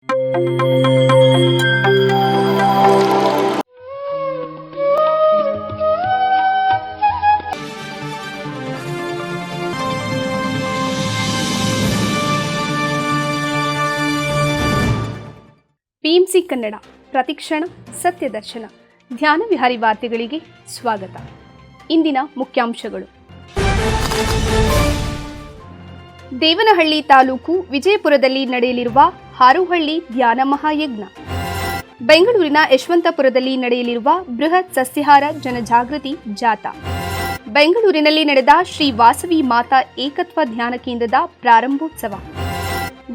PMC Kannada ಪ್ರತಿಕ್ಷಣ ಸತ್ಯದರ್ಶನ ಧ್ಯಾನ ವಿಹಾರಿ ವಾರ್ತೆಗಳಿಗೆ ಸ್ವಾಗತ. ಇಂದಿನ ಮುಖ್ಯಾಂಶಗಳು. ದೇವನಹಳ್ಳಿ ತಾಲೂಕು ವಿಜಯಪುರದಲ್ಲಿ ನಡೆಯಲಿರುವ ಹಾರೋಹಳ್ಳಿ ಧ್ಯಾನ ಮಹಾಯಜ್ಞ. ಬೆಂಗಳೂರಿನ ಯಶವಂತಪುರದಲ್ಲಿ ನಡೆಯಲಿರುವ ಬೃಹತ್ ಸಸ್ಯಾಹಾರ ಜನಜಾಗೃತಿ ಜಾಥಾ. ಬೆಂಗಳೂರಿನಲ್ಲಿ ನಡೆದ ಶ್ರೀ ವಾಸವಿ ಮಾತಾ ಏಕತ್ವ ಧ್ಯಾನ ಕೇಂದ್ರದ ಪ್ರಾರಂಭೋತ್ಸವ.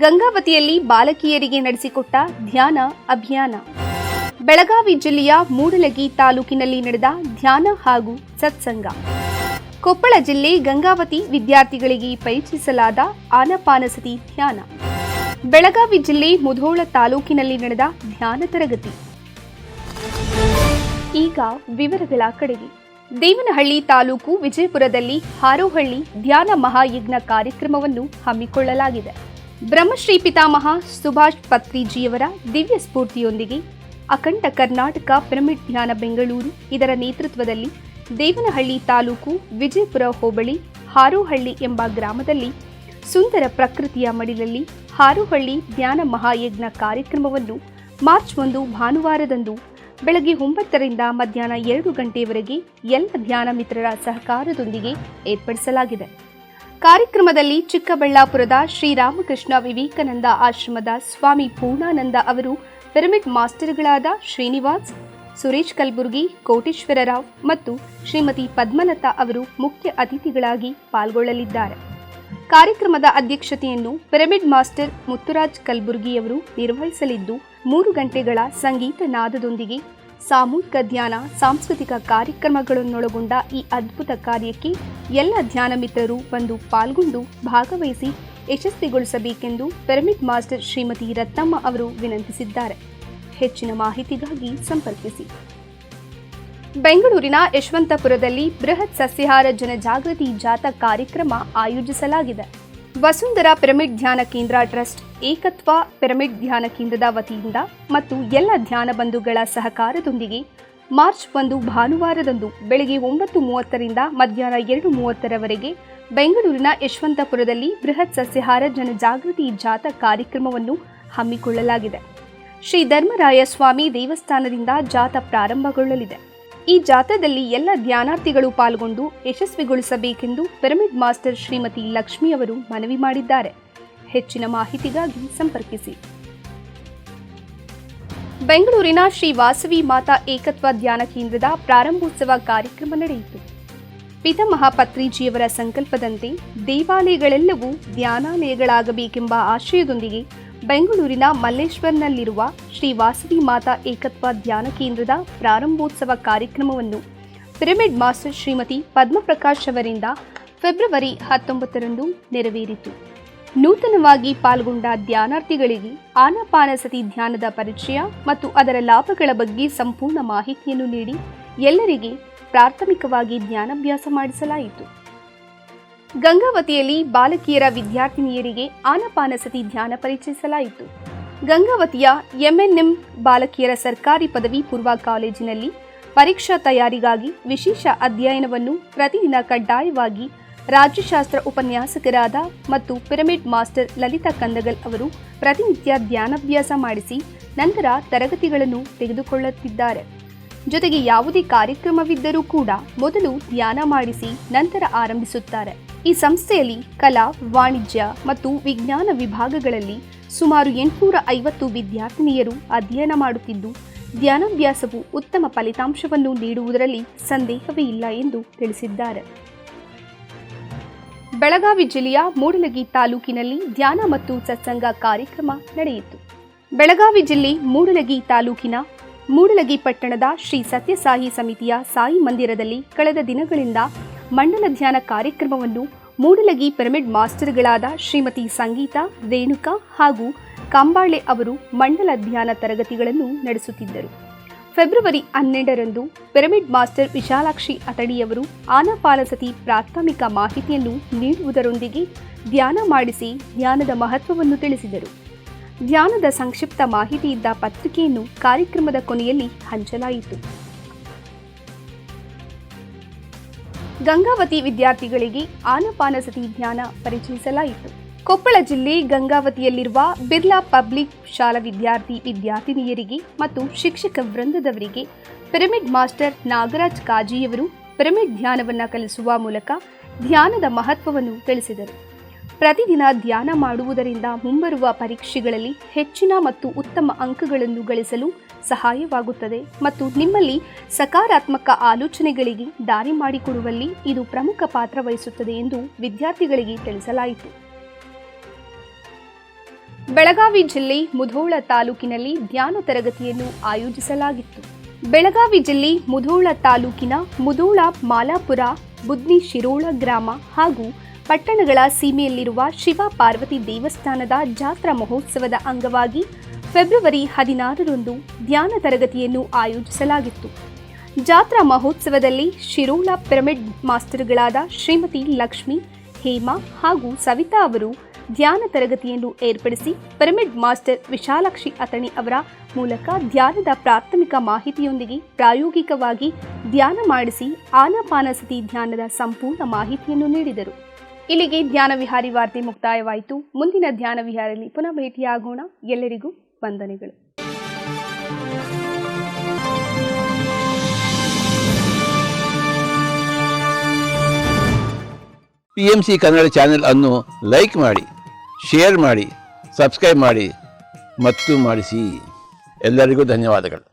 ಗಂಗಾವತಿಯಲ್ಲಿ ಬಾಲಕಿಯರಿಗೆ ನಡೆಸಿಕೊಟ್ಟ ಧ್ಯಾನ ಅಭಿಯಾನ. ಬೆಳಗಾವಿ ಜಿಲ್ಲೆಯ ಮೂಡಲಗಿ ತಾಲೂಕಿನಲ್ಲಿ ನಡೆದ ಧ್ಯಾನ ಹಾಗೂ ಸತ್ಸಂಗ. ಕೊಪ್ಪಳ ಜಿಲ್ಲೆ ಗಂಗಾವತಿ ವಿದ್ಯಾರ್ಥಿಗಳಿಗೆ ಪರಿಚಯಿಸಲಾದ ಆನಪಾನಸತಿ ಧ್ಯಾನ. ಬೆಳಗಾವಿ ಜಿಲ್ಲೆ ಮುಧೋಳ ತಾಲೂಕಿನಲ್ಲಿ ನಡೆದ ಧ್ಯಾನ ತರಗತಿ. ಈಗ ವಿವರಗಳ ಕಡೆಗೆ. ದೇವನಹಳ್ಳಿ ತಾಲೂಕು ವಿಜಯಪುರದಲ್ಲಿ ಹಾರೋಹಳ್ಳಿ ಧ್ಯಾನ ಮಹಾಯಜ್ಞ ಕಾರ್ಯಕ್ರಮವನ್ನು ಹಮ್ಮಿಕೊಳ್ಳಲಾಗಿದೆ. ಬ್ರಹ್ಮಶ್ರೀ ಪಿತಾಮಹ ಸುಭಾಷ್ ಪತ್ರಿಜಿಯವರ ದಿವ್ಯ ಸ್ಫೂರ್ತಿಯೊಂದಿಗೆ ಅಖಂಡ ಕರ್ನಾಟಕ ಪಿರಮಿಡ್ ಧ್ಯಾನ ಬೆಂಗಳೂರು ಇದರ ನೇತೃತ್ವದಲ್ಲಿ ದೇವನಹಳ್ಳಿ ತಾಲೂಕು ವಿಜಯಪುರ ಹೋಬಳಿ ಹಾರೋಹಳ್ಳಿ ಎಂಬ ಗ್ರಾಮದಲ್ಲಿ ಸುಂದರ ಪ್ರಕೃತಿಯ ಮಡಿಲಲ್ಲಿ ಹಾರೋಹಳ್ಳಿ ಧ್ಯಾನ ಮಹಾಯಜ್ಞ ಕಾರ್ಯಕ್ರಮವನ್ನು ಮಾರ್ಚ್ 1 ಭಾನುವಾರದಂದು ಬೆಳಗ್ಗೆ 9ರಿಂದ ಮಧ್ಯಾಹ್ನ 2 ಗಂಟೆಯವರೆಗೆ ಎಲ್ಲ ಧ್ಯಾನ ಮಿತ್ರರ ಸಹಕಾರದೊಂದಿಗೆ ಏರ್ಪಡಿಸಲಾಗಿದೆ. ಕಾರ್ಯಕ್ರಮದಲ್ಲಿ ಚಿಕ್ಕಬಳ್ಳಾಪುರದ ಶ್ರೀರಾಮಕೃಷ್ಣ ವಿವೇಕಾನಂದ ಆಶ್ರಮದ ಸ್ವಾಮಿ ಪೂರ್ಣಾನಂದ ಅವರು, ಪಿರಮಿಡ್ ಮಾಸ್ಟರ್ಗಳಾದ ಶ್ರೀನಿವಾಸ್, ಸುರೇಶ್ ಕಲ್ಬುರ್ಗಿ, ಕೋಟೇಶ್ವರರಾವ್ ಮತ್ತು ಶ್ರೀಮತಿ ಪದ್ಮಲತಾ ಅವರು ಮುಖ್ಯ ಅತಿಥಿಗಳಾಗಿ ಪಾಲ್ಗೊಳ್ಳಲಿದ್ದಾರೆ. ಕಾರ್ಯಕ್ರಮದ ಅಧ್ಯಕ್ಷತೆಯನ್ನು ಪಿರಮಿಡ್ ಮಾಸ್ಟರ್ ಮುತ್ತುರಾಜ್ ಕಲ್ಬುರ್ಗಿಯವರು ನಿರ್ವಹಿಸಲಿದ್ದು, 3 ಗಂಟೆಗಳ ಸಂಗೀತ ನಾದದೊಂದಿಗೆ ಸಾಮೂಹಿಕ ಧ್ಯಾನ, ಸಾಂಸ್ಕೃತಿಕ ಕಾರ್ಯಕ್ರಮಗಳನ್ನೊಳಗೊಂಡ ಈ ಅದ್ಭುತ ಕಾರ್ಯಕ್ಕೆ ಎಲ್ಲ ಧ್ಯಾನ ಮಿತ್ರರು ಬಂದು ಪಾಲ್ಗೊಂಡು ಭಾಗವಹಿಸಿ ಯಶಸ್ವಿಗೊಳಿಸಬೇಕೆಂದು ಪಿರಮಿಡ್ ಮಾಸ್ಟರ್ ಶ್ರೀಮತಿ ರತ್ನಮ್ಮ ಅವರು ವಿನಂತಿಸಿದ್ದಾರೆ. ಹೆಚ್ಚಿನ ಮಾಹಿತಿಗಾಗಿ ಸಂಪರ್ಕಿಸಿ. ಬೆಂಗಳೂರಿನ ಯಶವಂತಪುರದಲ್ಲಿ ಬೃಹತ್ ಸಸ್ಯಾಹಾರ ಜನಜಾಗೃತಿ ಜಾಥಾ ಕಾರ್ಯಕ್ರಮ ಆಯೋಜಿಸಲಾಗಿದೆ. ವಸುಂಧರಾ ಪಿರಮಿಡ್ ಧ್ಯಾನ ಕೇಂದ್ರ ಟ್ರಸ್ಟ್, ಏಕತ್ವ ಪಿರಮಿಡ್ ಧ್ಯಾನ ಕೇಂದ್ರದ ವತಿಯಿಂದ ಮತ್ತು ಎಲ್ಲ ಧ್ಯಾನ ಬಂಧುಗಳ ಸಹಕಾರದೊಂದಿಗೆ ಮಾರ್ಚ್ 1 ಭಾನುವಾರದಂದು ಬೆಳಗ್ಗೆ 9:30ರಿಂದ ಮಧ್ಯಾಹ್ನ 2:30ರವರೆಗೆ ಬೆಂಗಳೂರಿನ ಯಶವಂತಪುರದಲ್ಲಿ ಬೃಹತ್ ಸಸ್ಯಾಹಾರ ಜನಜಾಗೃತಿ ಜಾಥಾ ಕಾರ್ಯಕ್ರಮವನ್ನು ಹಮ್ಮಿಕೊಳ್ಳಲಾಗಿದೆ. ಶ್ರೀ ಧರ್ಮರಾಯ ಸ್ವಾಮಿ ದೇವಸ್ಥಾನದಿಂದ ಜಾಥಾ ಪ್ರಾರಂಭಗೊಳ್ಳಲಿದೆ. ಈ ಜಾಥಾದಲ್ಲಿ ಎಲ್ಲ ಧ್ಯಾನಾರ್ಥಿಗಳು ಪಾಲ್ಗೊಂಡು ಯಶಸ್ವಿಗೊಳಿಸಬೇಕೆಂದು ಪಿರಮಿಡ್ ಮಾಸ್ಟರ್ ಶ್ರೀಮತಿ ಲಕ್ಷ್ಮಿ ಅವರು ಮನವಿ ಮಾಡಿದ್ದಾರೆ. ಹೆಚ್ಚಿನ ಮಾಹಿತಿಗಾಗಿ ಸಂಪರ್ಕಿಸಿ. ಬೆಂಗಳೂರಿನ ಶ್ರೀ ವಾಸವಿ ಮಾತಾ ಏಕತ್ವ ಧ್ಯಾನ ಕೇಂದ್ರದ ಪ್ರಾರಂಭೋತ್ಸವ ಕಾರ್ಯಕ್ರಮ ನಡೆಯಿತು. ಪಿತಾಮಹ ಪತ್ರಿಜಿಯವರ ಸಂಕಲ್ಪದಂತೆ ದೇವಾಲಯಗಳೆಲ್ಲವೂ ಧ್ಯಾನಾಲಯಗಳಾಗಬೇಕೆಂಬ ಆಶಯದೊಂದಿಗೆ ಬೆಂಗಳೂರಿನ ಮಲ್ಲೇಶ್ವರ್ನಲ್ಲಿರುವ ಶ್ರೀ ವಾಸವಿ ಮಾತಾ ಏಕತ್ವ ಧ್ಯಾನ ಕೇಂದ್ರದ ಪ್ರಾರಂಭೋತ್ಸವ ಕಾರ್ಯಕ್ರಮವನ್ನು ಪಿರಮಿಡ್ ಮಾಸ್ಟರ್ ಶ್ರೀಮತಿ ಪದ್ಮಪ್ರಕಾಶ್ ಅವರಿಂದ ಫೆಬ್ರವರಿ 19ರಂದು ನೆರವೇರಿತು. ನೂತನವಾಗಿ ಪಾಲ್ಗೊಂಡ ಧ್ಯಾನಾರ್ಥಿಗಳಿಗೆ ಆನಪಾನಸತಿ ಧ್ಯಾನದ ಪರಿಚಯ ಮತ್ತು ಅದರ ಲಾಭಗಳ ಬಗ್ಗೆ ಸಂಪೂರ್ಣ ಮಾಹಿತಿಯನ್ನು ನೀಡಿ ಎಲ್ಲರಿಗೆ ಪ್ರಾಥಮಿಕವಾಗಿ ಧ್ಯಾನಾಭ್ಯಾಸ ಮಾಡಿಸಲಾಯಿತು. ಗಂಗಾವತಿಯಲ್ಲಿ ಬಾಲಕಿಯರ ವಿದ್ಯಾರ್ಥಿನಿಯರಿಗೆ ಆನಪಾನಸತಿ ಧ್ಯಾನ ಪರಿಚಯಿಸಲಾಯಿತು. ಗಂಗಾವತಿಯ ಎಂಎನ್ಎಂ ಬಾಲಕಿಯರ ಸರ್ಕಾರಿ ಪದವಿ ಪೂರ್ವ ಕಾಲೇಜಿನಲ್ಲಿ ಪರೀಕ್ಷಾ ತಯಾರಿಗಾಗಿ ವಿಶೇಷ ಅಧ್ಯಯನವನ್ನು ಪ್ರತಿದಿನ ಕಡ್ಡಾಯವಾಗಿ ರಾಜ್ಯಶಾಸ್ತ್ರ ಉಪನ್ಯಾಸಕರಾದ ಮತ್ತು ಪಿರಮಿಡ್ ಮಾಸ್ಟರ್ ಲಲಿತಾ ಕಂದಗಲ್ ಅವರು ಪ್ರತಿನಿತ್ಯ ಧ್ಯಾನಾಭ್ಯಾಸ ಮಾಡಿಸಿ ನಂತರ ತರಗತಿಗಳನ್ನು ತೆಗೆದುಕೊಳ್ಳುತ್ತಿದ್ದಾರೆ. ಜೊತೆಗೆ ಯಾವುದೇ ಕಾರ್ಯಕ್ರಮವಿದ್ದರೂ ಕೂಡ ಮೊದಲು ಧ್ಯಾನ ಮಾಡಿಸಿ ನಂತರ ಆರಂಭಿಸುತ್ತಾರೆ. ಈ ಸಂಸ್ಥೆಯಲ್ಲಿ ಕಲಾ, ವಾಣಿಜ್ಯ ಮತ್ತು ವಿಜ್ಞಾನ ವಿಭಾಗಗಳಲ್ಲಿ ಸುಮಾರು 850 ವಿದ್ಯಾರ್ಥಿನಿಯರು ಅಧ್ಯಯನ ಮಾಡುತ್ತಿದ್ದು, ಧ್ಯಾನಾಭ್ಯಾಸವು ಉತ್ತಮ ಫಲಿತಾಂಶವನ್ನು ನೀಡುವುದರಲ್ಲಿ ಸಂದೇಹವೇ ಇಲ್ಲ ಎಂದು ತಿಳಿಸಿದ್ದಾರೆ. ಬೆಳಗಾವಿ ಜಿಲ್ಲೆಯ ಮೂಡಲಗಿ ತಾಲೂಕಿನಲ್ಲಿ ಧ್ಯಾನ ಮತ್ತು ಸತ್ಸಂಗ ಕಾರ್ಯಕ್ರಮ ನಡೆಯಿತು. ಬೆಳಗಾವಿ ಜಿಲ್ಲೆ ಮೂಡಲಗಿ ತಾಲೂಕಿನ ಮೂಡಲಗಿ ಪಟ್ಟಣದ ಶ್ರೀ ಸತ್ಯಸಾಯಿ ಸಮಿತಿಯ ಸಾಯಿ ಮಂದಿರದಲ್ಲಿ ಕಳೆದ ದಿನಗಳಿಂದ ಮಂಡಲ ಧ್ಯಾನ ಕಾರ್ಯಕ್ರಮವನ್ನು ಮೂಡಲಗಿ ಪಿರಮಿಡ್ ಮಾಸ್ಟರ್ಗಳಾದ ಶ್ರೀಮತಿ ಸಂಗೀತಾ, ರೇಣುಕಾ ಹಾಗೂ ಕಂಬಾಳೆ ಅವರು ಮಂಡಲ ಧ್ಯಾನ ತರಗತಿಗಳನ್ನು ನಡೆಸುತ್ತಿದ್ದರು. ಫೆಬ್ರವರಿ 12ರಂದು ಪಿರಮಿಡ್ ಮಾಸ್ಟರ್ ವಿಶಾಲಾಕ್ಷಿ ಅತಡಿಯವರು ಆನಪಾನಸತಿ ಪ್ರಾಥಮಿಕ ಮಾಹಿತಿಯನ್ನು ನೀಡುವುದರೊಂದಿಗೆ ಧ್ಯಾನ ಮಾಡಿಸಿ ಧ್ಯಾನದ ಮಹತ್ವವನ್ನು ತಿಳಿಸಿದರು. ಧ್ಯಾನದ ಸಂಕ್ಷಿಪ್ತ ಮಾಹಿತಿ ಇದ್ದ ಪತ್ರಿಕೆಯನ್ನು ಕಾರ್ಯಕ್ರಮದ ಕೊನೆಯಲ್ಲಿ ಹಂಚಲಾಯಿತು. ಗಂಗಾವತಿ ವಿದ್ಯಾರ್ಥಿಗಳಿಗೆ ಆನಪಾನಸತಿ ಧ್ಯಾನ ಪರಿಚಯಿಸಲಾಯಿತು. ಕೊಪ್ಪಳ ಜಿಲ್ಲೆ ಗಂಗಾವತಿಯಲ್ಲಿರುವ ಬಿರ್ಲಾ ಪಬ್ಲಿಕ್ ಶಾಲಾ ವಿದ್ಯಾರ್ಥಿನಿಯರಿಗೆ ಮತ್ತು ಶಿಕ್ಷಕ ವೃಂದದವರಿಗೆ ಪಿರಮಿಡ್ ಮಾಸ್ಟರ್ ನಾಗರಾಜ್ ಕಾಜಿಯವರು ಪಿರಮಿಡ್ ಧ್ಯಾನವನ್ನು ಕಲಿಸುವ ಮೂಲಕ ಧ್ಯಾನದ ಮಹತ್ವವನ್ನು ತಿಳಿಸಿದರು. ಪ್ರತಿದಿನ ಧ್ಯಾನ ಮಾಡುವುದರಿಂದ ಮುಂಬರುವ ಪರೀಕ್ಷೆಗಳಲ್ಲಿ ಹೆಚ್ಚಿನ ಮತ್ತು ಉತ್ತಮ ಅಂಕಗಳನ್ನು ಗಳಿಸಲು ಸಹಾಯವಾಗುತ್ತದೆ ಮತ್ತು ನಿಮ್ಮಲ್ಲಿ ಸಕಾರಾತ್ಮಕ ಆಲೋಚನೆಗಳಿಗೆ ದಾರಿ ಮಾಡಿಕೊಡುವಲ್ಲಿ ಇದು ಪ್ರಮುಖ ಪಾತ್ರ ವಹಿಸುತ್ತದೆ ಎಂದು ವಿದ್ಯಾರ್ಥಿಗಳಿಗೆ ತಿಳಿಸಲಾಯಿತು. ಬೆಳಗಾವಿ ಜಿಲ್ಲೆ ಮುಧೋಳ ತಾಲೂಕಿನಲ್ಲಿ ಧ್ಯಾನ ತರಗತಿಯನ್ನು ಆಯೋಜಿಸಲಾಗಿತ್ತು. ಬೆಳಗಾವಿ ಜಿಲ್ಲೆ ಮುಧೋಳ ತಾಲೂಕಿನ ಮುಧೋಳ, ಮಾಲಾಪುರ, ಬುದ್ನಿ ಶಿರೋಳ ಗ್ರಾಮ ಹಾಗೂ ಪಟ್ಟಣಗಳ ಸೀಮೆಯಲ್ಲಿರುವ ಶಿವ ಪಾರ್ವತಿ ದೇವಸ್ಥಾನದ ಜಾತ್ರಾ ಮಹೋತ್ಸವದ ಅಂಗವಾಗಿ ಫೆಬ್ರವರಿ 16ರಂದು ಧ್ಯಾನ ತರಗತಿಯನ್ನು ಆಯೋಜಿಸಲಾಗಿತ್ತು. ಜಾತ್ರಾ ಮಹೋತ್ಸವದಲ್ಲಿ ಶಿರೋಳ ಪಿರಮಿಡ್ ಮಾಸ್ಟರ್ಗಳಾದ ಶ್ರೀಮತಿ ಲಕ್ಷ್ಮಿ, ಹೇಮಾ ಹಾಗೂ ಸವಿತಾ ಅವರು ಧ್ಯಾನ ತರಗತಿಯನ್ನು ಏರ್ಪಡಿಸಿ ಪಿರಮಿಡ್ ಮಾಸ್ಟರ್ ವಿಶಾಲಾಕ್ಷಿ ಅತಣಿ ಅವರ ಮೂಲಕ ಧ್ಯಾನದ ಪ್ರಾಥಮಿಕ ಮಾಹಿತಿಯೊಂದಿಗೆ ಪ್ರಾಯೋಗಿಕವಾಗಿ ಧ್ಯಾನ ಮಾಡಿಸಿ ಆನಾಪಾನಸತಿ ಧ್ಯಾನದ ಸಂಪೂರ್ಣ ಮಾಹಿತಿಯನ್ನು ನೀಡಿದರು. ಇಲ್ಲಿಗೆ ಧ್ಯಾನ ವಿಹಾರಿ ವಾರ್ತೆ ಮುಕ್ತಾಯವಾಯಿತು. ಮುಂದಿನ ಧ್ಯಾನ ವಿಹಾರದಲ್ಲಿ ಪುನಃ ಭೇಟಿಯಾಗೋಣ. ಎಲ್ಲರಿಗೂ ವಂದನೆಗಳು. PMC ಕನ್ನಡ ಚಾನೆಲ್ ಅನ್ನು ಲೈಕ್ ಮಾಡಿ, ಶೇರ್ ಮಾಡಿ, ಸಬ್ಸ್ಕ್ರೈಬ್ ಮಾಡಿ ಮತ್ತು ಮಾಡಿಸಿ. ಎಲ್ಲರಿಗೂ ಧನ್ಯವಾದಗಳು.